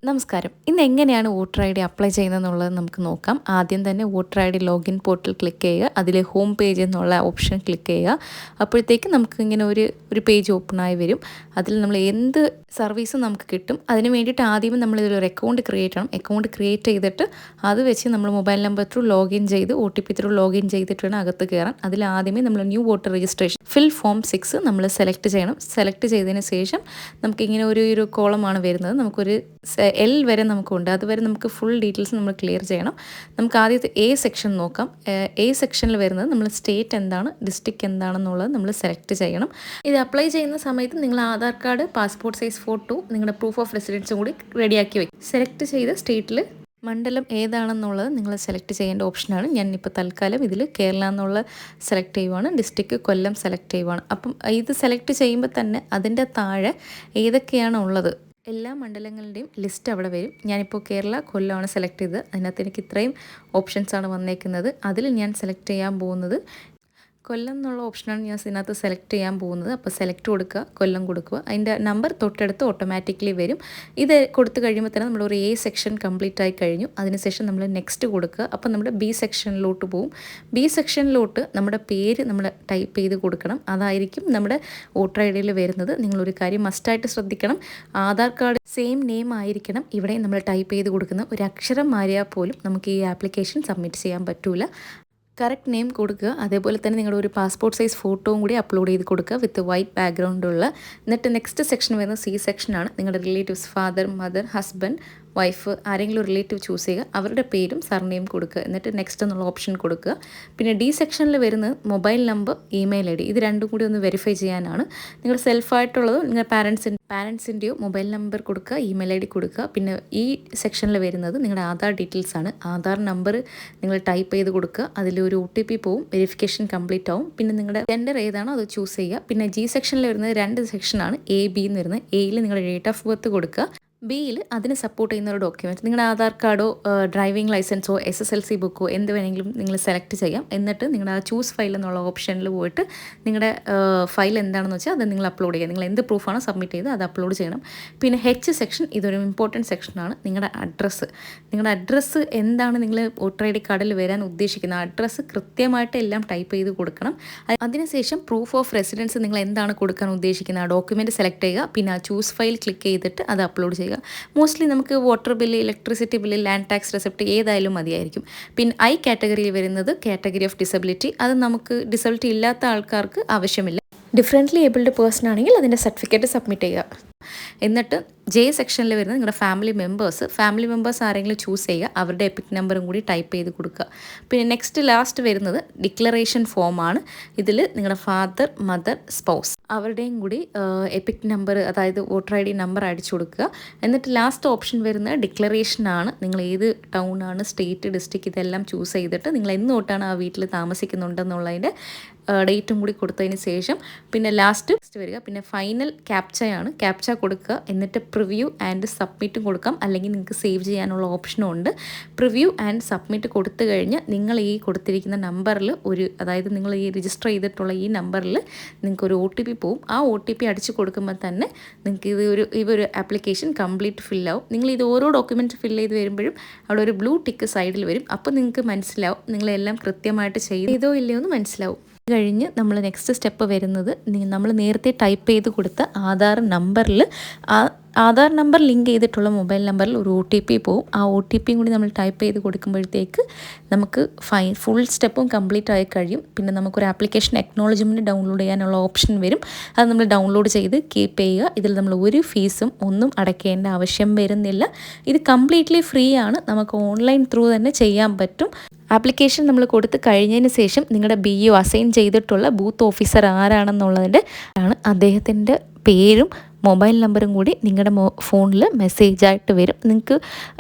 നമസ്കാരം. ഇന്ന് എങ്ങനെയാണ് വോട്ടർ ഐ ഡി അപ്ലൈ ചെയ്യുന്നതെന്നുള്ളത് നമുക്ക് നോക്കാം. ആദ്യം തന്നെ voter I D login portal click ചെയ്യുക. അതിൽ ഹോം പേജ് എന്നുള്ള ഓപ്ഷൻ ക്ലിക്ക് ചെയ്യുക. അപ്പോഴത്തേക്ക് നമുക്ക് ഇങ്ങനെ ഒരു പേജ് ഓപ്പണായി വരും. അതിൽ നമ്മൾ എന്ത് സർവീസും നമുക്ക് കിട്ടും. അതിന് വേണ്ടിയിട്ട് ആദ്യമേ നമ്മൾ ഇതിലൊരു അക്കൗണ്ട് ക്രിയേറ്റ് ചെയ്യണം. അക്കൗണ്ട് ക്രിയേറ്റ് ചെയ്തിട്ട് അത് വെച്ച് നമ്മൾ മൊബൈൽ നമ്പർ ത്രൂ ലോഗിൻ ചെയ്ത് OTP ത്രൂ ലോഗിൻ ചെയ്തിട്ട് വേണം അകത്ത് കയറാൻ. അതിൽ ആദ്യമേ നമ്മൾ new voter registration fill form 6 നമ്മൾ സെലക്ട് ചെയ്യണം. സെലക്ട് ചെയ്തതിന് ശേഷം നമുക്കിങ്ങനെ ഒരു കോളമാണ് വരുന്നത്. നമുക്കൊരു L വരെ നമുക്കുണ്ട്. അതുവരെ നമുക്ക് ഫുൾ ഡീറ്റെയിൽസ് നമ്മൾ ക്ലിയർ ചെയ്യണം. നമുക്ക് ആദ്യത്തെ A സെക്ഷൻ നോക്കാം. A സെക്ഷനിൽ വരുന്നത് നമ്മൾ സ്റ്റേറ്റ് എന്താണ്, ഡിസ്ട്രിക്റ്റ് എന്താണെന്നുള്ളത് നമ്മൾ സെലക്ട് ചെയ്യണം. ഇത് അപ്ലൈ ചെയ്യുന്ന സമയത്ത് നിങ്ങൾ Aadhaar card, passport size photo, നിങ്ങളുടെ പ്രൂഫ് ഓഫ് റെസിഡൻസും കൂടി റെഡിയാക്കി വയ്ക്കും. സെലക്ട് ചെയ്ത സ്റ്റേറ്റിൽ മണ്ഡലം ഏതാണെന്നുള്ളത് നിങ്ങൾ സെലക്ട് ചെയ്യേണ്ട ഓപ്ഷനാണ്. ഞാനിപ്പോൾ തൽക്കാലം ഇതിൽ കേരള എന്നുള്ള സെലക്ട് ചെയ്യുവാണ്. ഡിസ്ട്രിക്റ്റ് കൊല്ലം സെലക്ട് ചെയ്യുവാണ്. അപ്പം ഇത് സെലക്ട് ചെയ്യുമ്പോൾ തന്നെ അതിൻ്റെ താഴെ ഏതൊക്കെയാണ് ഉള്ളത് എല്ലാ മണ്ഡലങ്ങളുടെയും ലിസ്റ്റ് അവിടെ വരും. ഞാനിപ്പോൾ കേരള കൊല്ലമാണ് സെലക്ട് ചെയ്തത്. അതിനകത്ത് എനിക്ക് ഇത്രയും ഓപ്ഷൻസാണ് വന്നേക്കുന്നത്. അതിൽ ഞാൻ സെലക്ട് ചെയ്യാൻ പോകുന്നത് കൊല്ലം എന്നുള്ള ഓപ്ഷനാണ് ഞാൻ ഇതിനകത്ത് സെലക്ട് ചെയ്യാൻ പോകുന്നത്. അപ്പോൾ സെലക്ട് കൊടുക്കുക, കൊല്ലം കൊടുക്കുക. അതിൻ്റെ നമ്പർ തൊട്ടടുത്ത് ഓട്ടോമാറ്റിക്കലി വരും. ഇത് കൊടുത്തു കഴിയുമ്പോൾ തന്നെ നമ്മളൊരു A സെക്ഷൻ കംപ്ലീറ്റ് ആയി കഴിഞ്ഞു. അതിനുശേഷം നമ്മൾ നെക്സ്റ്റ് കൊടുക്കുക. അപ്പോൾ നമ്മുടെ B സെക്ഷനിലോട്ട് പോകും. B സെക്ഷനിലോട്ട് നമ്മുടെ പേര് നമ്മൾ ടൈപ്പ് ചെയ്ത് കൊടുക്കണം. അതായിരിക്കും നമ്മുടെ വോട്ടർ ഐ ഡിയിൽ വരുന്നത്. നിങ്ങളൊരു കാര്യം മസ്റ്റായിട്ട് ശ്രദ്ധിക്കണം. ആധാർ കാർഡ് സെയിം നെയിം ആയിരിക്കണം ഇവിടെ നമ്മൾ ടൈപ്പ് ചെയ്ത് കൊടുക്കുന്ന. ഒരു അക്ഷരം മാറിയാൽ പോലും നമുക്ക് ഈ ആപ്ലിക്കേഷൻ സബ്മിറ്റ് ചെയ്യാൻ പറ്റില്ല. കറക്റ്റ് നെയിം കൊടുക്കുക. അതേപോലെ തന്നെ നിങ്ങളുടെ ഒരു പാസ്പോർട്ട് സൈസ് ഫോട്ടോയും കൂടി അപ്ലോഡ് ചെയ്ത് കൊടുക്കുക വിത്ത് വൈറ്റ് ബാക്ക്ഗ്രൗണ്ടുള്ള. എന്നിട്ട് നെക്സ്റ്റ് സെക്ഷൻ വരുന്നത് C സെക്ഷനാണ്. നിങ്ങളുടെ relatives, father, mother, husband, wife, ആരെങ്കിലും റിലേറ്റീവ് ചൂസ് ചെയ്യുക. അവരുടെ പേരും സർനെയിം കൊടുക്കുക. എന്നിട്ട് നെക്സ്റ്റ് എന്നുള്ള ഓപ്ഷൻ കൊടുക്കുക. പിന്നെ D സെക്ഷനിൽ വരുന്നത് മൊബൈൽ നമ്പർ, ഇമെയിൽ ID. ഇത് രണ്ടും കൂടി ഒന്ന് വെരിഫൈ ചെയ്യാനാണ്. നിങ്ങളുടെ സെൽഫായിട്ടുള്ളത് നിങ്ങളുടെ പാരൻസിൻ്റെയോ മൊബൈൽ നമ്പർ കൊടുക്കുക, ഇമെയിൽ ID കൊടുക്കുക. പിന്നെ ഈ സെക്ഷനിൽ വരുന്നത് നിങ്ങളുടെ ആധാർ ഡീറ്റെയിൽസ് ആണ്. ആധാർ നമ്പർ നിങ്ങൾ ടൈപ്പ് ചെയ്ത് കൊടുക്കുക. അതിലൊരു OTP പോവും, വെരിഫിക്കേഷൻ കംപ്ലീറ്റ് ആവും. പിന്നെ നിങ്ങളുടെ ജെൻഡർ ഏതാണോ അത് ചൂസ് ചെയ്യുക. പിന്നെ G സെക്ഷനിൽ വരുന്നത് 2 സെക്ഷനാണ്. A, B എന്ന് വരുന്നത്. Aയിൽ നിങ്ങളുടെ ഡേറ്റ് ഓഫ് ബർത്ത് കൊടുക്കുക. Bയിൽ അതിന് സപ്പോർട്ട് ചെയ്യുന്ന ഒരു ഡോക്യുമെൻറ്റ്, നിങ്ങളുടെ ആധാർ കാർഡോ ഡ്രൈവിംഗ് ലൈസൻസോ SSLC ബുക്കോ എന്ത് വേണമെങ്കിലും നിങ്ങൾ സെലക്ട് ചെയ്യാം. എന്നിട്ട് നിങ്ങളുടെ ആ ചൂസ് ഫയൽ എന്നുള്ള ഓപ്ഷനിൽ പോയിട്ട് നിങ്ങളുടെ ഫയൽ എന്താണെന്ന് വെച്ചാൽ അത് നിങ്ങൾ അപ്ലോഡ് ചെയ്യുക. നിങ്ങൾ എന്ത് പ്രൂഫാണോ സബ്മിറ്റ് ചെയ്ത് അത് അപ്ലോഡ് ചെയ്യണം. പിന്നെ H സെക്ഷൻ ഇതൊരു ഇമ്പോർട്ടൻറ്റ് സെക്ഷനാണ്. നിങ്ങളുടെ അഡ്രസ്സ് എന്താണ് നിങ്ങൾ വോട്ടർ ഐ ഡി കാർഡിൽ വരാൻ ഉദ്ദേശിക്കുന്ന അഡ്രസ്സ് കൃത്യമായിട്ട് എല്ലാം ടൈപ്പ് ചെയ്ത് കൊടുക്കണം. അതിനുശേഷം പ്രൂഫ് ഓഫ് റെസിഡൻസ് നിങ്ങൾ എന്താണ് കൊടുക്കാൻ ഉദ്ദേശിക്കുന്നത് ആ ഡോക്യുമെൻറ്റ് സെലക്ട് ചെയ്യുക. പിന്നെ ആ ചൂസ് ഫയൽ ക്ലിക്ക് ചെയ്തിട്ട് അത് അപ്ലോഡ് ചെയ്യുക. മോസ്റ്റ്ലി നമുക്ക് water bill, electricity bill, land tax receipt ഏതായാലും മതിയായിരിക്കും. പിന്നെ I കാറ്റഗറിയിൽ വരുന്നത് കാറ്റഗറി ഓഫ് ഡിസബിലിറ്റി. അത് നമുക്ക് ഡിസബിലിറ്റി ഇല്ലാത്ത ആൾക്കാർക്ക് ആവശ്യമില്ല. ഡിഫറെൻ്റ്ലി ഏബിൾഡ് പേഴ്സൺ ആണെങ്കിൽ അതിൻ്റെ സർട്ടിഫിക്കറ്റ് സബ്മിറ്റ് ചെയ്യുക. എന്നിട്ട് J സെക്ഷനിൽ വരുന്നത് നിങ്ങളുടെ ഫാമിലി മെമ്പേഴ്സ് ആരെങ്കിലും ചൂസ് ചെയ്യുക. അവരുടെ എപ്പിക് നമ്പറും കൂടി ടൈപ്പ് ചെയ്ത് കൊടുക്കുക. പിന്നെ നെക്സ്റ്റ് ലാസ്റ്റ് വരുന്നത് ഡിക്ലറേഷൻ ഫോമാണ്. ഇതിൽ നിങ്ങളുടെ ഫാദർ, മദർ, സ്പൗസ് അവരുടെയും കൂടി എപ്പിക് നമ്പർ, അതായത് വോട്ടർ ഐ ഡി നമ്പർ അടിച്ചു കൊടുക്കുക. എന്നിട്ട് ലാസ്റ്റ് ഓപ്ഷൻ വരുന്നത് ഡിക്ലറേഷനാണ്. നിങ്ങൾ ഏത് ടൗണാണ്, സ്റ്റേറ്റ്, ഡിസ്ട്രിക്റ്റ് ഇതെല്ലാം ചൂസ് ചെയ്തിട്ട് നിങ്ങൾ എന്ന് തൊട്ടാണ് ആ വീട്ടിൽ താമസിക്കുന്നുണ്ടെന്നുള്ളതിൻ്റെ ഡേറ്റും കൂടി കൊടുത്തതിന് ശേഷം പിന്നെ ലാസ്റ്റ് വരിക. പിന്നെ ഫൈനൽ ക്യാപ്ചയാണ്. ക്യാപ്ച കൊടുക്കുക. എന്നിട്ട് പ്രിവ്യൂ ആൻഡ് സബ്മിറ്റും കൊടുക്കാം. അല്ലെങ്കിൽ നിങ്ങൾക്ക് സേവ് ചെയ്യാനുള്ള ഓപ്ഷനും ഉണ്ട്. പ്രിവ്യൂ ആൻഡ് സബ്മിറ്റ് കൊടുത്തു കഴിഞ്ഞ് നിങ്ങൾ ഈ കൊടുത്തിരിക്കുന്ന നമ്പറിൽ അതായത് നിങ്ങൾ ഈ രജിസ്റ്റർ ചെയ്തിട്ടുള്ള ഈ നമ്പറിൽ നിങ്ങൾക്കൊരു OTP പോവും. ആ OTP അടിച്ചു കൊടുക്കുമ്പോൾ തന്നെ നിങ്ങൾക്ക് ഈ ഒരു ആപ്ലിക്കേഷൻ കംപ്ലീറ്റ് ഫില്ലാവും. നിങ്ങൾ ഇത് ഓരോ ഡോക്യുമെൻറ്റ് ഫില്ല് ചെയ്ത് വരുമ്പോഴും അവിടെ ഒരു ബ്ലൂ ടിക്ക് സൈഡിൽ വരും. അപ്പോൾ നിങ്ങൾക്ക് മനസ്സിലാവും നിങ്ങളെല്ലാം കൃത്യമായിട്ട് ചെയ്തോ ഇല്ലയോ എന്ന് മനസ്സിലാവും. കഴിഞ്ഞ് നമ്മൾ നെക്സ്റ്റ് സ്റ്റെപ്പ് വരുന്നത് നമ്മൾ നേരത്തെ ടൈപ്പ് ചെയ്ത് കൊടുത്ത ആധാർ നമ്പർ ലിങ്ക് ചെയ്തിട്ടുള്ള മൊബൈൽ നമ്പറിൽ ഒരു OTP പോവും. ആ OTPയും കൂടി നമ്മൾ ടൈപ്പ് ചെയ്ത് കൊടുക്കുമ്പോഴത്തേക്ക് നമുക്ക് ഫുൾ സ്റ്റെപ്പും കംപ്ലീറ്റ് ആയി കഴിയും. പിന്നെ നമുക്കൊരു ആപ്ലിക്കേഷൻ അക്നോളജ്മെൻറ്റ് ഡൗൺലോഡ് ചെയ്യാനുള്ള ഓപ്ഷൻ വരും. അത് നമ്മൾ ഡൗൺലോഡ് ചെയ്ത് കീപ്പ് ചെയ്യുക. ഇതിൽ നമ്മൾ ഒരു ഫീസും ഒന്നും അടയ്ക്കേണ്ട ആവശ്യം വരുന്നില്ല. ഇത് കംപ്ലീറ്റ്ലി ഫ്രീ ആണ്. നമുക്ക് ഓൺലൈൻ ത്രൂ തന്നെ ചെയ്യാൻ പറ്റും. ആപ്ലിക്കേഷൻ നമ്മൾ കൊടുത്ത് കഴിഞ്ഞതിന് ശേഷം നിങ്ങളുടെ BO അസൈൻ ചെയ്തിട്ടുള്ള ബൂത്ത് ഓഫീസർ ആരാണെന്നുള്ളതിൻ്റെ അദ്ദേഹത്തിൻ്റെ പേരും മൊബൈൽ നമ്പറും കൂടി നിങ്ങളുടെ ഫോണിൽ മെസ്സേജായിട്ട് വരും. നിങ്ങൾക്ക്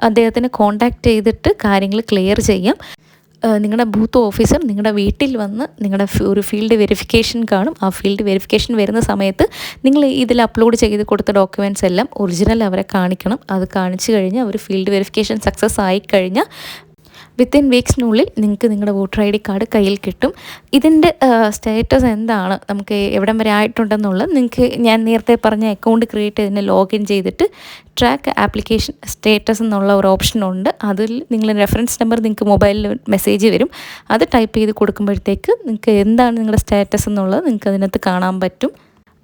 അദ്ദേഹത്തിനെ കോൺടാക്റ്റ് ചെയ്തിട്ട് കാര്യങ്ങൾ ക്ലിയർ ചെയ്യാം. നിങ്ങളുടെ ബൂത്ത് ഓഫീസർ നിങ്ങളുടെ വീട്ടിൽ വന്ന് നിങ്ങളുടെ ഒരു ഫീൽഡ് വെരിഫിക്കേഷൻ കാണും. ആ ഫീൽഡ് വെരിഫിക്കേഷൻ വരുന്ന സമയത്ത് നിങ്ങൾ ഇതിൽ അപ്ലോഡ് ചെയ്ത് കൊടുത്ത ഡോക്യുമെൻറ്റ്സ് എല്ലാം ഒറിജിനൽ അവരെ കാണിക്കണം. അത് കാണിച്ചു കഴിഞ്ഞാൽ ഒരു ഫീൽഡ് വെരിഫിക്കേഷൻ സക്സസ് ആയിക്കഴിഞ്ഞാൽ വിത്തിൻ വീക്സിനുള്ളിൽ നിങ്ങൾക്ക് നിങ്ങളുടെ വോട്ടർ ഐ ഡി കാർഡ് കയ്യിൽ കിട്ടും. ഇതിൻ്റെ സ്റ്റാറ്റസ് എന്താണ്, നമുക്ക് എവിടം വരെ ആയിട്ടുണ്ടെന്നുള്ളത് നിങ്ങൾക്ക് ഞാൻ നേരത്തെ പറഞ്ഞ അക്കൗണ്ട് ക്രിയേറ്റ് ചെയ്തതിന് ലോഗിൻ ചെയ്തിട്ട് ട്രാക്ക് ആപ്ലിക്കേഷൻ സ്റ്റാറ്റസ് എന്നുള്ള ഒരു ഓപ്ഷനുണ്ട്. അതിൽ നിങ്ങൾ റെഫറൻസ് നമ്പർ നിങ്ങൾക്ക് മൊബൈലിൽ മെസ്സേജ് വരും. അത് ടൈപ്പ് ചെയ്ത് കൊടുക്കുമ്പോഴത്തേക്ക് നിങ്ങൾക്ക് എന്താണ് നിങ്ങളുടെ സ്റ്റാറ്റസ് എന്നുള്ളത് നിങ്ങൾക്ക് അതിനകത്ത് കാണാൻ പറ്റും.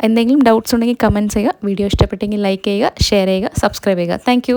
എന്തെങ്കിലും ഡൗട്ട്സ് ഉണ്ടെങ്കിൽ കമൻറ്റ്സ് ചെയ്യുക. വീഡിയോ ഇഷ്ടപ്പെട്ടെങ്കിൽ ലൈക്ക് ചെയ്യുക, ഷെയർ ചെയ്യുക, സബ്സ്ക്രൈബ് ചെയ്യുക. താങ്ക്